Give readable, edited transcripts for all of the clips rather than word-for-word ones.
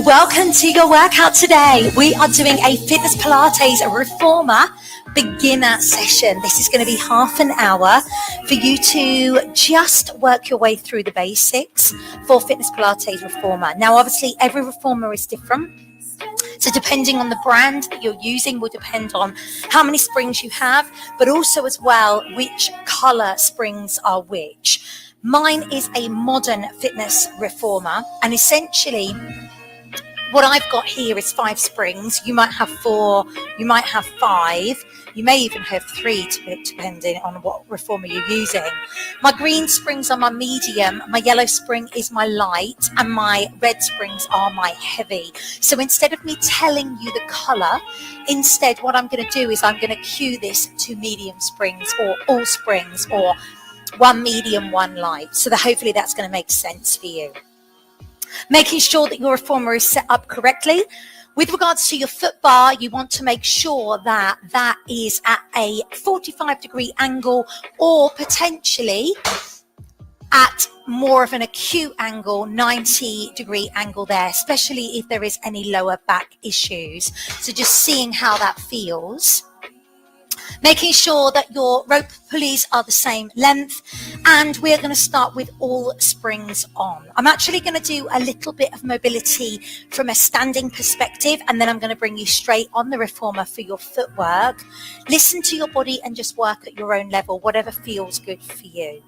Welcome to your workout today. We are doing a Fitness Pilates Reformer beginner session. This is going to be half an hour for you to just work your way through the basics for Fitness Pilates Reformer. Now, obviously, every reformer is different. So depending on the brand that you're using will depend on how many springs you have, but also as well, which color springs are which. Mine is a modern fitness reformer, and essentially what I've got here is 5 springs. You might have 4, you might have 5, you may even have 3, depending on what reformer you're using. My green springs are my medium, my yellow spring is my light, and my red springs are my heavy. So instead of me telling you the color, instead what I'm going to do is I'm going to cue this to medium springs or all springs or one medium, one light. So that hopefully that's going to make sense for you. Making sure that your reformer is set up correctly. With regards to your foot bar, you want to make sure that that is at a 45-degree angle or potentially at more of an acute angle, 90-degree angle there, especially if there is any lower back issues. So just seeing how that feels. Making sure that your rope pulleys are the same length, and we're going to start with all springs on. I'm actually going to do a little bit of mobility from a standing perspective, and then I'm going to bring you straight on the reformer for your footwork. Listen to your body and just work at your own level, whatever feels good for you.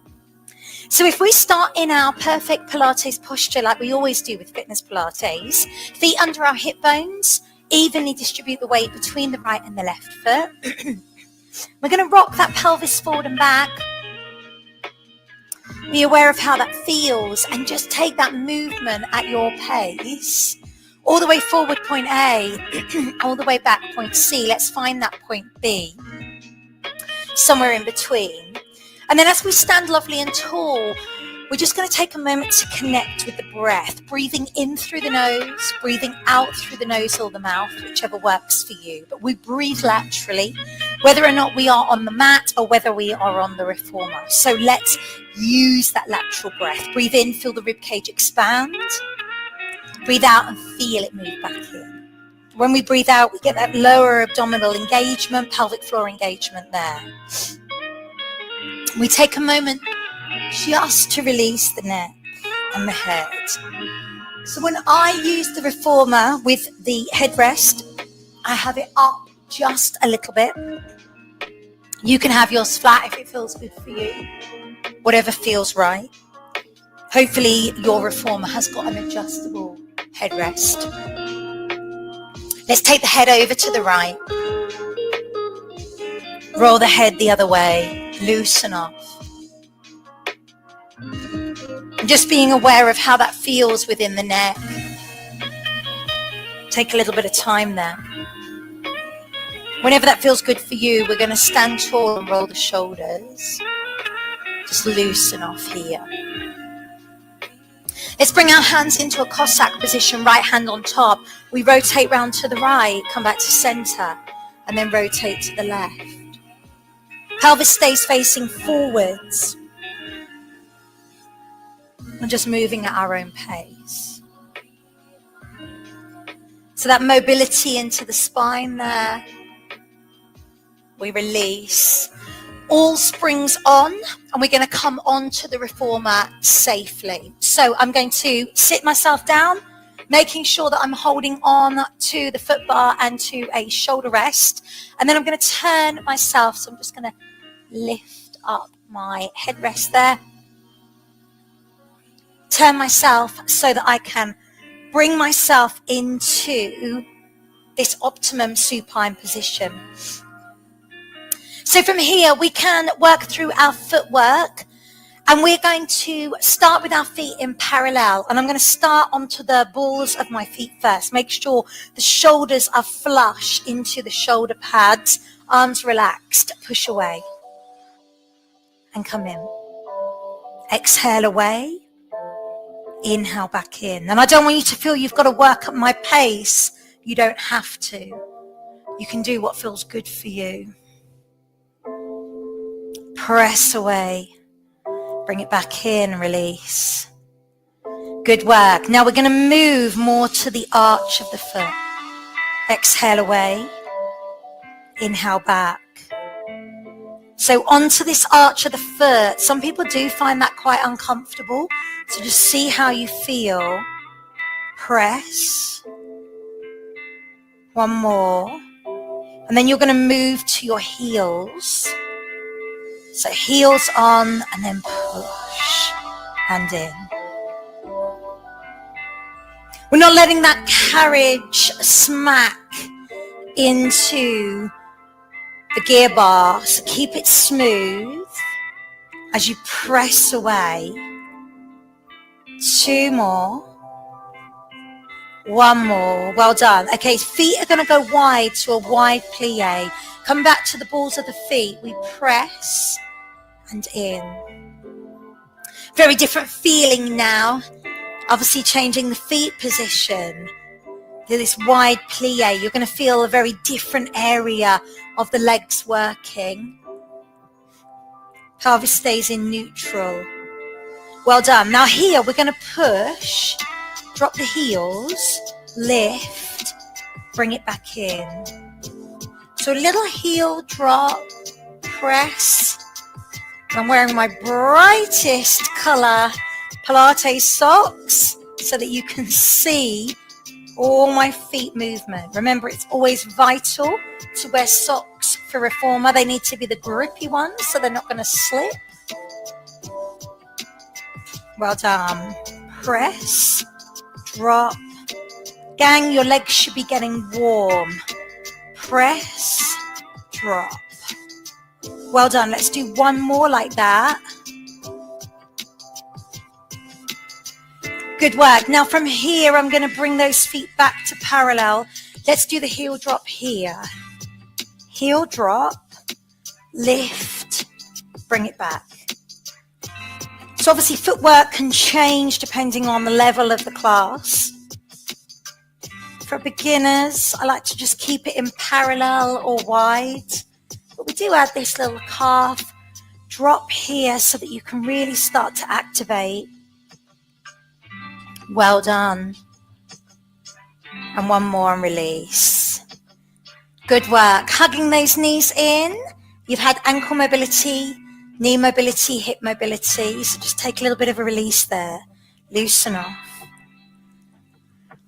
So if we start in our perfect Pilates posture like we always do with Fitness Pilates, feet under our hip bones, evenly distribute the weight between the right and the left foot. We're going to rock that pelvis forward and back. Be aware of how that feels and just take that movement at your pace. All the way forward, point A, all the way back, point C. Let's find that point B, somewhere in between. And then as we stand lovely and tall, we're just going to take a moment to connect with the breath, breathing in through the nose, breathing out through the nose or the mouth, whichever works for you. But we breathe laterally, whether or not we are on the mat or whether we are on the reformer. So let's use that lateral breath. Breathe in, feel the ribcage expand. Breathe out and feel it move back in. When we breathe out, we get that lower abdominal engagement, pelvic floor engagement there. We take a moment just to release the neck and the head. So when I use the reformer with the headrest, I have it up just a little bit. You can have yours flat if it feels good for you, whatever feels right. Hopefully your reformer has got an adjustable headrest. Let's take the head over to the right. Roll the head the other way, loosen off. Just being aware of how that feels within the neck. Take a little bit of time there. Whenever that feels good for you, we're going to stand tall and roll the shoulders. Just loosen off here. Let's bring our hands into a Cossack position, right hand on top. We rotate round to the right, come back to center, and then rotate to the left. Pelvis stays facing forwards. And just moving at our own pace. So that mobility into the spine there. We release. All springs on, and we're going to come onto the reformer safely. So I'm going to sit myself down, making sure that I'm holding on to the foot bar and to a shoulder rest. And then I'm going to turn myself. So I'm just going to lift up my headrest there. Turn myself so that I can bring myself into this optimum supine position. So from here, we can work through our footwork, and we're going to start with our feet in parallel. And I'm going to start onto the balls of my feet first. Make sure the shoulders are flush into the shoulder pads, arms relaxed, push away and come in. Exhale away. Inhale back in. And I don't want you to feel you've got to work at my pace. You don't have to. You can do what feels good for you. Press away. Bring it back in and release. Good work. Now we're going to move more to the arch of the foot. Exhale away. Inhale back. So onto this arch of the foot. Some people do find that quite uncomfortable. So just see how you feel. Press. One more. And then you're going to move to your heels. So heels on and then push and in. We're not letting that carriage smack into the gear bar. So keep it smooth as you press away. 2 more. 1 more. Well done. Okay, feet are going to go wide to a wide plie. Come back to the balls of the feet. We press and in. Very different feeling now. Obviously changing the feet position to this wide plie. You're going to feel a very different area of the legs working. Pelvis stays in neutral. Well done. Now here we're going to push. Drop the heels, lift, bring it back in. So a little heel drop, press. I'm wearing my brightest colour Pilates socks so that you can see all my feet movement. Remember, it's always vital to wear socks for reformer. They need to be the grippy ones so they're not going to slip. Well done. Press. Drop. Gang, your legs should be getting warm. Press, drop. Well done. Let's do 1 more like that. Good work. Now from here, I'm going to bring those feet back to parallel. Let's do the heel drop here. Heel drop, lift, bring it back. So obviously footwork can change depending on the level of the class. For beginners, I like to just keep it in parallel or wide. But we do add this little calf drop here so that you can really start to activate. Well done. And 1 more and release. Good work. Hugging those knees in. You've had ankle mobility, knee mobility, hip mobility. So just take a little bit of a release there. Loosen off.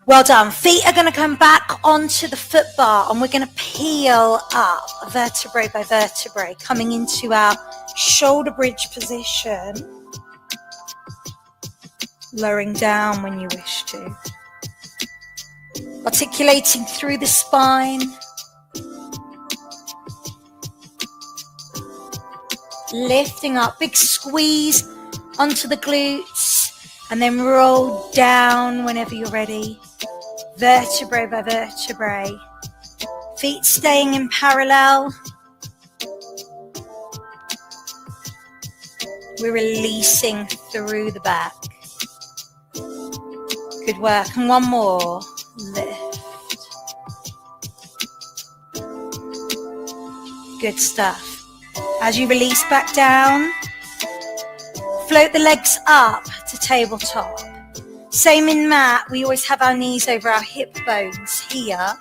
Well done. Feet are going to come back onto the foot bar and we're going to peel up vertebrae by vertebrae, coming into our shoulder bridge position. Lowering down when you wish to. Articulating through the spine. Lifting up, big squeeze onto the glutes and then roll down whenever you're ready. Vertebrae by vertebrae. Feet staying in parallel. We're releasing through the back. Good work. And 1 more. Lift. Good stuff. As you release back down, float the legs up to tabletop. Same in mat, we always have our knees over our hip bones here.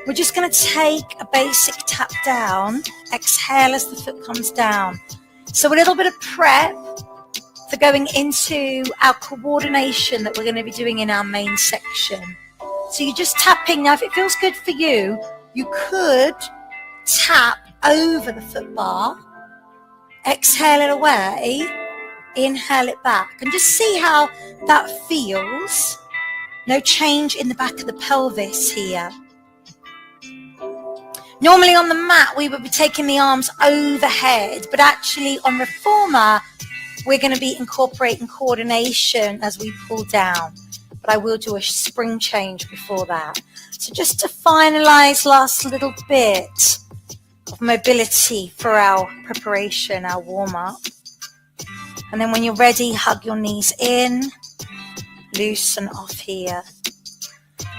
We're just going to take a basic tap down, exhale as the foot comes down. So a little bit of prep for going into our coordination that we're going to be doing in our main section. So you're just tapping. Now if it feels good for you, you could tap over the foot bar, exhale it away, inhale it back, and just see how that feels. No change in the back of the pelvis here. Normally on the mat we would be taking the arms overhead, but actually on reformer we're going to be incorporating coordination as we pull down, but I will do a spring change before that. So just to finalize last little bit of mobility for our preparation, our warm-up. And then when you're ready, hug your knees in, loosen off here.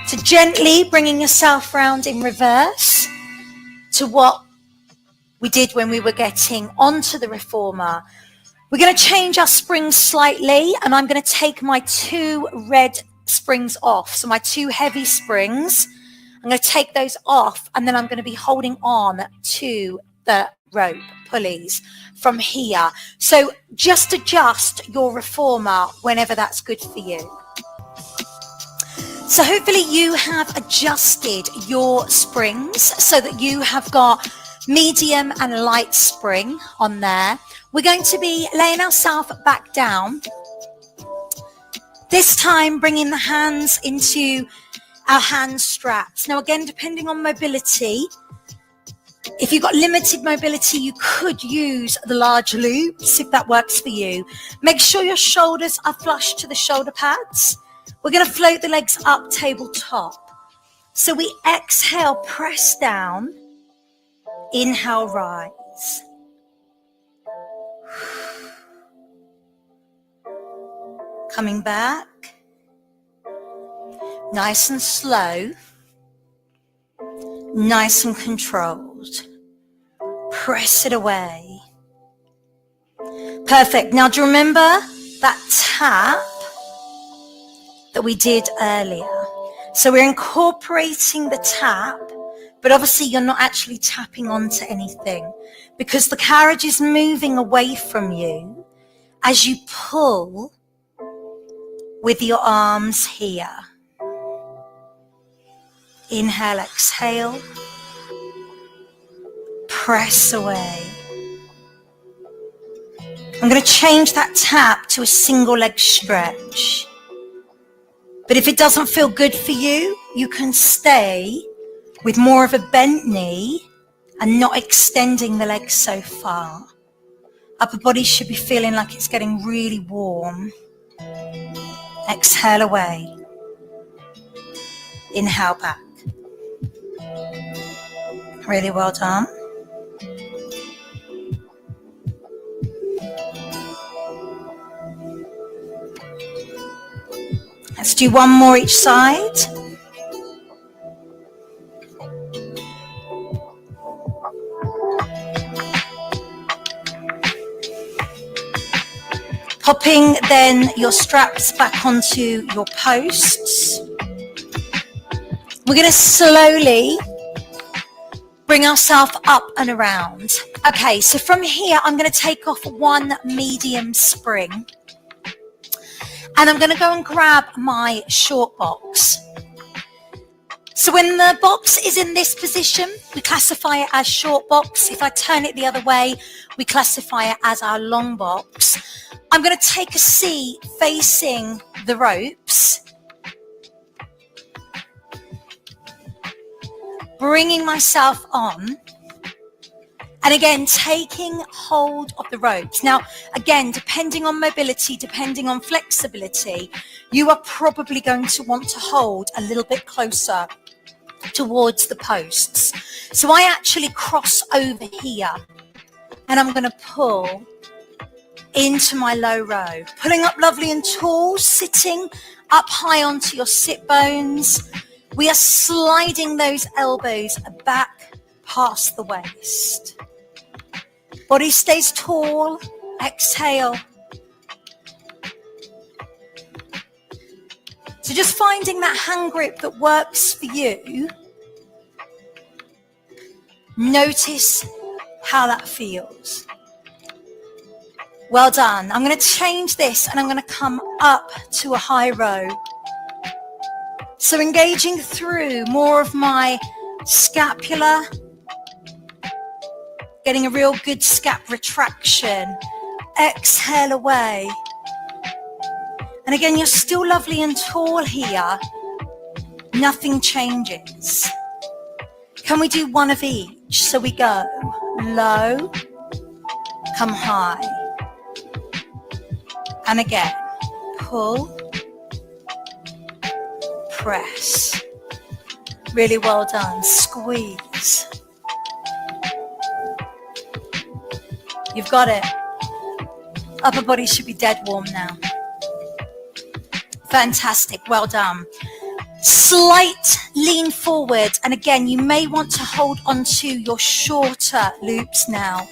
So gently bringing yourself round in reverse to what we did when we were getting onto the reformer. We're going to change our springs slightly, and I'm going to take my 2 red springs off. So my 2 heavy springs, I'm going to take those off, and then I'm going to be holding on to the rope pulleys from here. So just adjust your reformer whenever that's good for you. So hopefully you have adjusted your springs so that you have got medium and light spring on there. We're going to be laying ourselves back down. This time bringing the hands into our hand straps. Now again, depending on mobility, if you've got limited mobility, you could use the large loops if that works for you. Make sure your shoulders are flush to the shoulder pads. We're going to float the legs up tabletop. So we exhale, press down, inhale, rise. Coming back, nice and slow, nice and controlled. Press it away. Perfect. Now do you remember that tap that we did earlier? So we're incorporating the tap, but obviously you're not actually tapping onto anything because the carriage is moving away from you as you pull with your arms here. Inhale, exhale. Press away. I'm going to change that tap to a single leg stretch. But if it doesn't feel good for you, you can stay with more of a bent knee and not extending the legs so far. Upper body should be feeling like it's getting really warm. Exhale away. Inhale back. Really well done. Let's do one more each side. Popping then your straps back onto your posts. We're going to slowly bring ourselves up and around. Okay, so from here, I'm going to take off 1 medium spring. And I'm going to go and grab my short box. So when the box is in this position, we classify it as short box. If I turn it the other way, we classify it as our long box. I'm going to take a seat facing the ropes, bringing myself on, and again, taking hold of the ropes. Now, again, depending on mobility, depending on flexibility, you are probably going to want to hold a little bit closer towards the posts. So I actually cross over here, and I'm going to pull into my low row, pulling up lovely and tall, sitting up high onto your sit bones. We are sliding those elbows back past the waist. Body stays tall. Exhale. So just finding that hand grip that works for you. Notice how that feels. Well done. I'm going to change this and I'm going to come up to a high row. So engaging through more of my scapula, getting a real good scap retraction. Exhale away. And again, you're still lovely and tall here. Nothing changes. Can we do 1 of each? So we go low, come high. And again, pull, press. Really well done. Squeeze. You've got it. Upper body should be dead warm now. Fantastic. Well done. Slight lean forward. And again, you may want to hold onto your shorter loops now.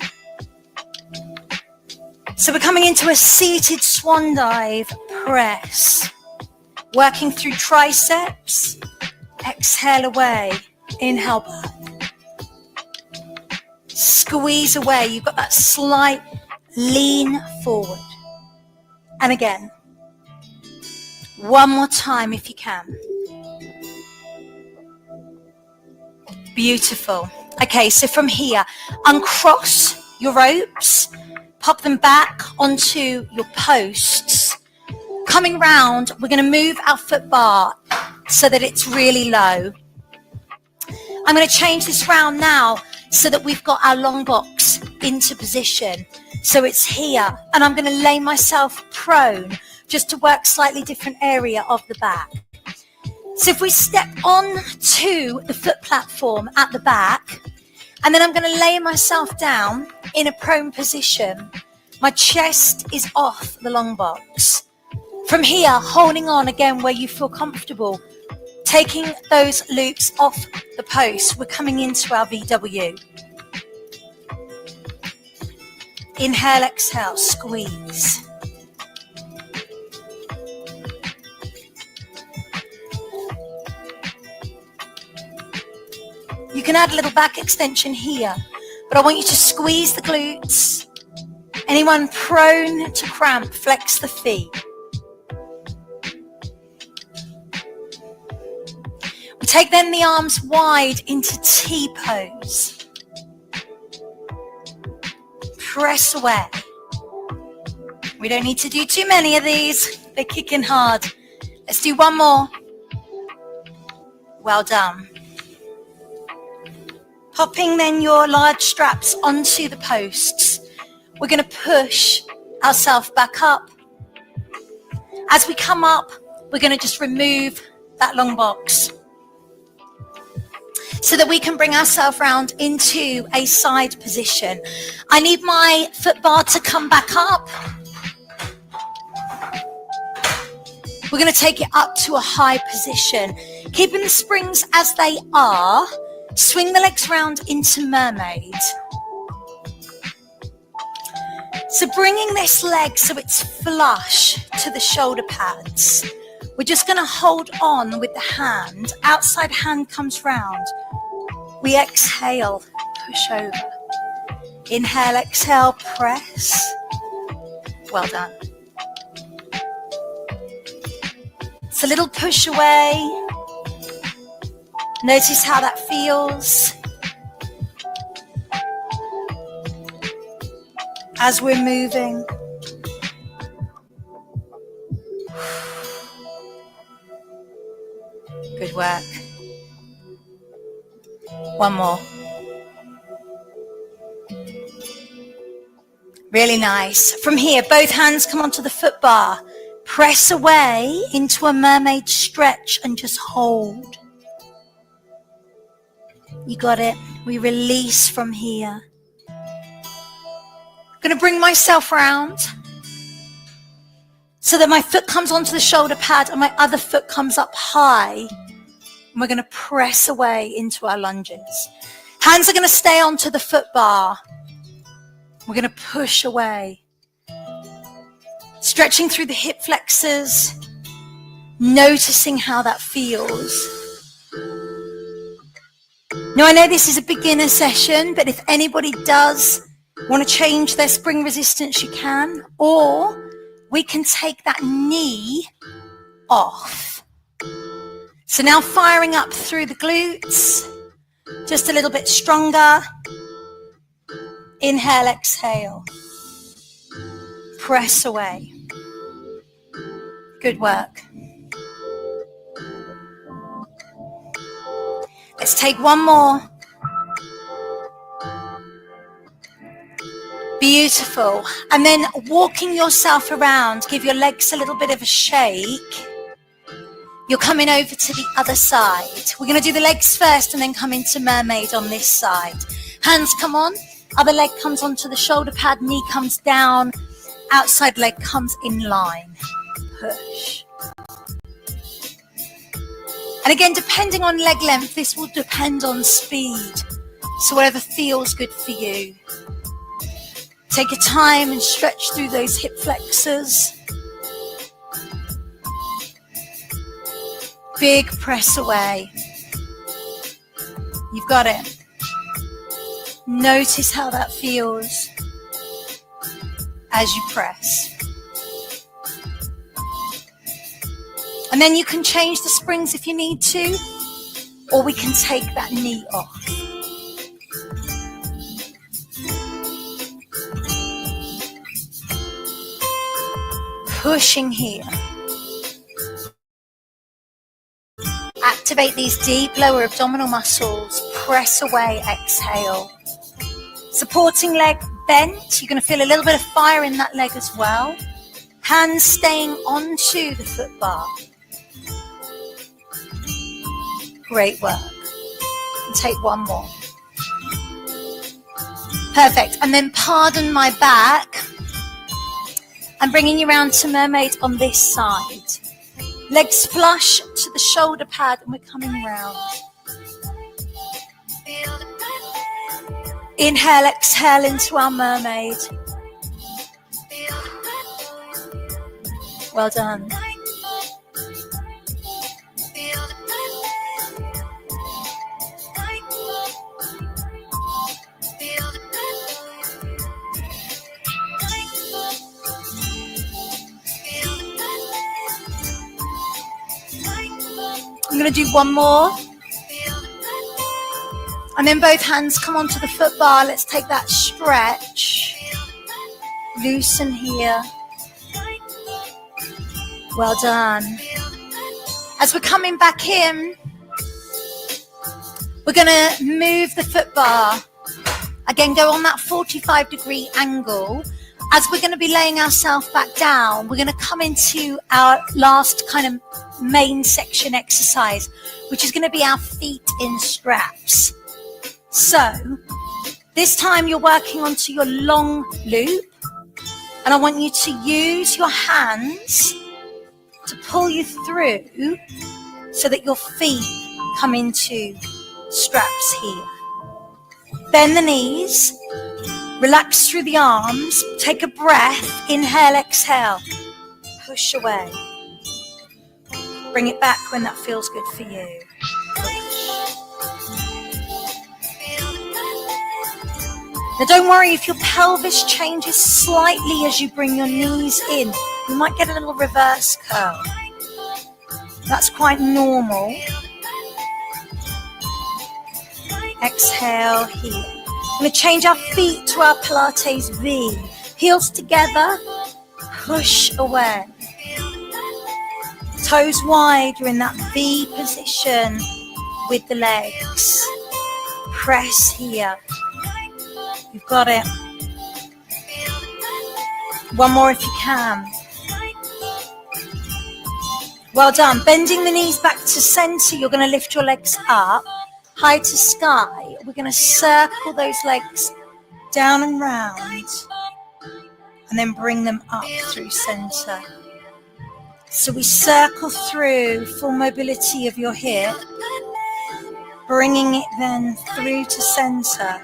So we're coming into a seated swan dive press. Working through triceps. Exhale away. Inhale back. Squeeze away. You've got that slight lean forward. And again. One more time if you can. Beautiful. Okay, so from here, uncross your ropes. Pop them back onto your posts. Coming round, we're going to move our foot bar so that it's really low. I'm going to change this round now so that we've got our long box into position. So it's here, and I'm going to lay myself prone just to work slightly different area of the back. So if we step on to the foot platform at the back, and then I'm going to lay myself down in a prone position. My chest is off the long box. From here, holding on again where you feel comfortable, taking those loops off the post, we're coming into our VW. Inhale, exhale, squeeze. You can add a little back extension here, but I want you to squeeze the glutes. Anyone prone to cramp, flex the feet. We take then the arms wide into T pose. Press away. We don't need to do too many of these. They're kicking hard. Let's do one more. Well done. Popping then your large straps onto the posts. We're going to push ourselves back up. As we come up, we're going to just remove that long box so that we can bring ourselves round into a side position. I need my foot bar to come back up. We're going to take it up to a high position, keeping the springs as they are. Swing the legs round into mermaid. So bringing this leg so it's flush to the shoulder pads. We're just going to hold on with the hand. Outside hand comes round. We exhale, push over. Inhale, exhale, press. Well done. It's a little push away. Notice how that feels. As we're moving. Good work. One more. Really nice. From here, both hands come onto the foot bar. Press away into a mermaid stretch and just hold. You got it. We release from here. I'm going to bring myself round so that my foot comes onto the shoulder pad and my other foot comes up high. And we're going to press away into our lunges. Hands are going to stay onto the foot bar. We're going to push away. Stretching through the hip flexors. Noticing how that feels. Now I know this is a beginner session, but if anybody does want to change their spring resistance, you can. Or we can take that knee off. So now firing up through the glutes. Just a little bit stronger. Inhale, exhale. Press away. Good work. Let's take one more. Beautiful. And then walking yourself around, give your legs a little bit of a shake. You're coming over to the other side. We're going to do the legs first and then come into mermaid on this side. Hands come on. Other leg comes onto the shoulder pad. Knee comes down. Outside leg comes in line. Push. And again, depending on leg length, this will depend on speed. So whatever feels good for you. Take your time and stretch through those hip flexors. Big press away. You've got it. Notice how that feels as you press. And then you can change the springs if you need to, or we can take that knee off. Pushing here. Activate these deep lower abdominal muscles. Press away, exhale. Supporting leg bent. You're going to feel a little bit of fire in that leg as well. Hands staying onto the foot bar. Great work. And take one more. Perfect. And then pardon my back. I'm bringing you around to mermaid on this side. Legs flush to the shoulder pad and we're coming round. Inhale, exhale into our mermaid. Well done. I'm going to do one more. And then both hands come onto the foot bar. Let's take that stretch. Loosen here. Well done. As we're coming back in, we're going to move the foot bar. Again, go on that 45-degree angle. As we're going to be laying ourselves back down, we're going to come into our last kind of main section exercise, which is going to be our feet in straps. So this time you're working onto your long loop, and I want you to use your hands to pull you through so that your feet come into straps here. Bend the knees, relax through the arms, take a breath, inhale, exhale, push away. Bring it back when that feels good for you. Now don't worry if your pelvis changes slightly as you bring your knees in. You might get a little reverse curl. That's quite normal. Exhale here. I'm going to change our feet to our Pilates V. Heels together, push away. Toes wide, you're in that V position with the legs. Press here. You've got it. One more if you can. Well done. Bending the knees back to center. You're going to lift your legs up, high to sky. We're going to circle those legs down and round, and then bring them up through center. So we circle through, full mobility of your hip, bringing it then through to center.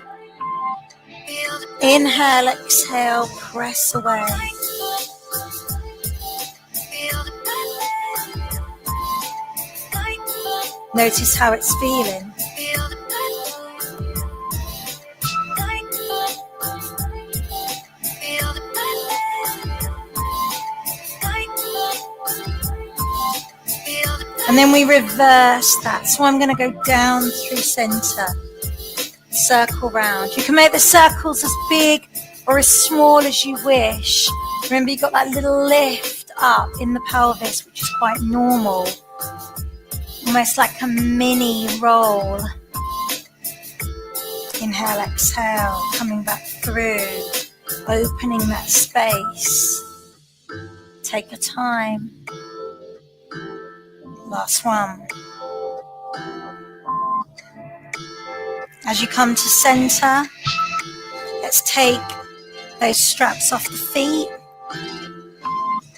Inhale, exhale, press away. Notice how it's feeling. And then we reverse that. So I'm going to go down through center. Circle round. You can make the circles as big or as small as you wish. Remember, you've got that little lift up in the pelvis, which is quite normal. Almost like a mini roll. Inhale, exhale, coming back through, opening that space. Take your time. Last one. As you come to center, let's take those straps off the feet.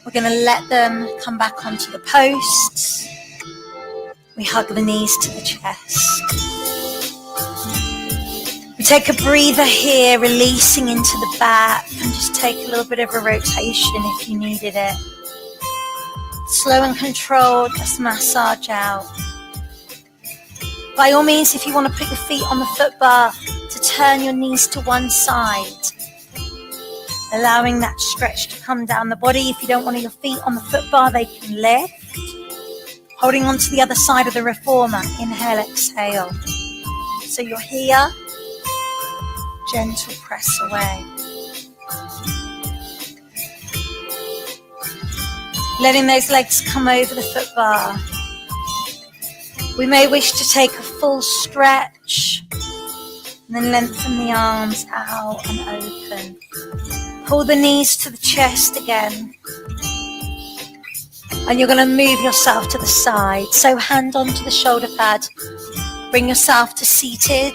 We're going to let them come back onto the posts. We hug the knees to the chest. We Take a breather here, releasing into the back, and just take a little bit of a rotation if you needed it. Slow and controlled, just massage out. By all means, if you want to put your feet on the foot bar, to turn your knees to one side, allowing that stretch to come down the body. If you don't want your feet on the foot bar, they can lift. Holding on to the other side of the reformer. Inhale, exhale. So you're here. Gentle press away. Letting those legs come over the foot bar. We may wish to take a full stretch. And then lengthen the arms out and open. Pull the knees to the chest again. And you're going to move yourself to the side. So hand onto the shoulder pad. Bring yourself to seated.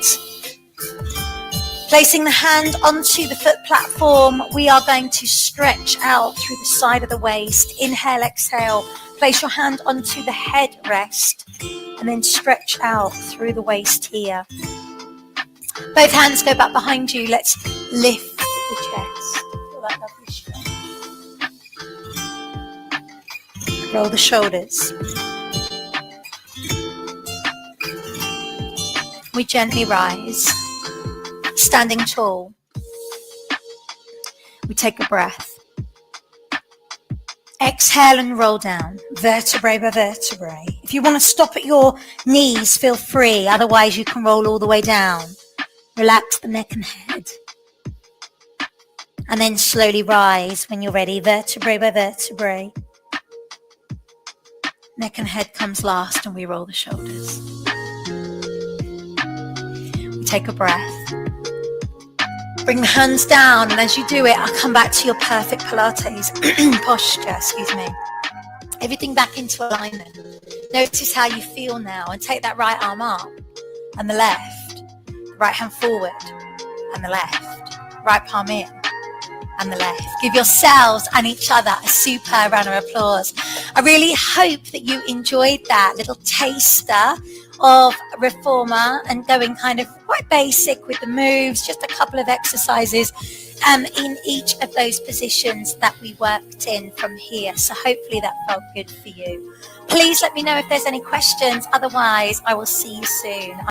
Placing the hand onto the foot platform, we are going to stretch out through the side of the waist. Inhale, exhale. Place your hand onto the head rest. And then stretch out through the waist here. Both hands go back behind you. Let's lift the chest. Feel that lovely stretch. Roll the shoulders. We gently rise, standing tall. We take a breath. Exhale and roll down, vertebrae by vertebrae. If you want to stop at your knees, feel free. Otherwise, you can roll all the way down. Relax the neck and head. And then slowly rise when you're ready, vertebrae by vertebrae. Neck and head comes last and we roll the shoulders. We take a breath. Bring the hands down, and as you do it, I'll come back to your perfect Pilates posture, Everything back into alignment. Notice how you feel now, and take that right arm up and the left. Right hand forward and the left. Right palm in and the left. Give yourselves and each other a super round of applause. I really hope that you enjoyed that little taster of reformer and going kind of quite basic with the moves, just a couple of exercises in each of those positions that we worked in from here. So hopefully that felt good for you. Please let me know if there's any questions. Otherwise, I will see you soon.